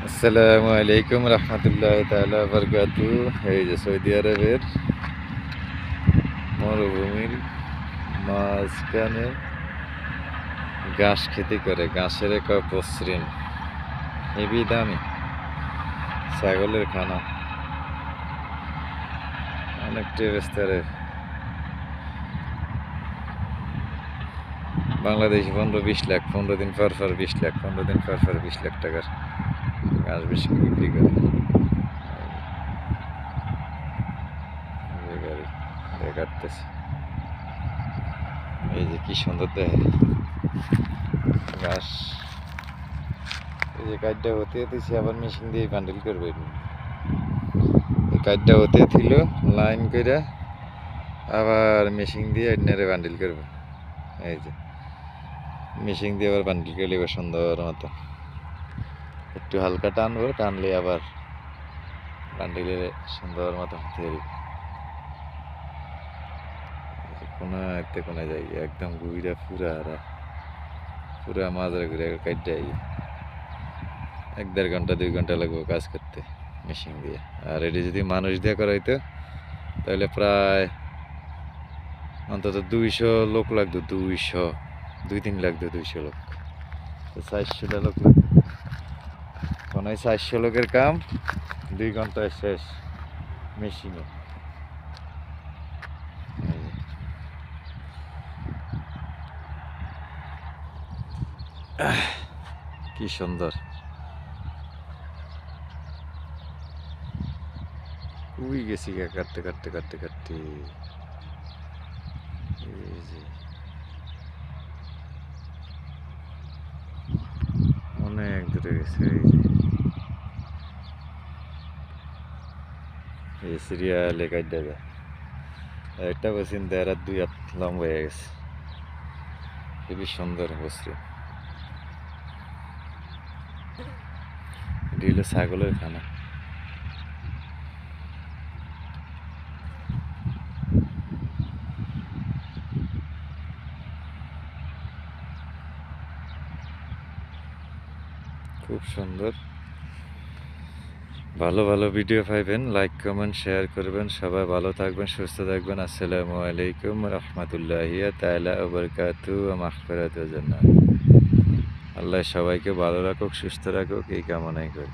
আসসালামু আলাইকুম রহমতুল্লাহ তাআলা বারকাতু। এই যে সৌদি আরবের মরুভূমির মাঝখানে ঘাস খেতি করে, ঘাসের এক মসৃণ হেভি দামি ছাগলের খানা, অনেক টেরেস্তারে বাংলাদেশি 15-20 লাখ, 15 দিন পর 20 লাখ, 15 দিন পর 20 লাখ টাকার ঘাস বেশি বিক্রি করে। কাটতেছে, এই যে কি সুন্দর দেখে ঘাস। এই যে কাঠটা হতে হতেছে, আবার মেশিন দিয়ে বান্ডিল করবে। এই কাঠটা হতে ছিল লাইন করে, আবার মেশিন দিয়ে এডনারে বান্ডিল করবে। এই যে মেশিন দিয়ে আবার বান্ডিল করলে এবার সুন্দর মতো একটু হালকা টানবো, টানলে আবার বান্ডিলের সুন্দর মতো হতে হবে। কোনাতে কোনায় যাই, একদম ঘুরে পুরা মাঝারে ঘুরে কাটতে 1-1.5 ঘন্টা 2 ঘন্টা লাগবে কাজ করতে মেশিন দিয়ে। আর এটি যদি মানুষ দিয়ে করাইতো তাহলে প্রায় অন্তত 200 লোক লাগতো, 2-3 লাগতো, 200 লোক, 400টা লোক লাগতো। কোনো 400 লোকের কাম 2 ঘন্টায় শেষ মেশিনে। কি সুন্দর, উই গেছি কাটতে কাটতে কাটতে কাটতে। এই যে অনেক দূরে গেছে। এই সিরিয়ালে কাটতে যায়, একটা বসিন 1.5-2 হাত লম্বা হয়ে গেছে। খুবই সুন্দর বসছে। এটি হলো ছাগলের খানা। খুব সুন্দর। ভালো ভালো ভিডিও পাইবেন, লাইক কমেন্ট শেয়ার করবেন। সবাই ভালো থাকবেন, সুস্থ থাকবেন। আসসালামু আলাইকুম রহমতুল্লাহি তাআলা ওয়া বারাকাতুহু ওয়া মাগফিরাতুহু। আল্লাহ সবাইকে ভালো রাখুক, সুস্থ রাখুক, এই কামনাই করি।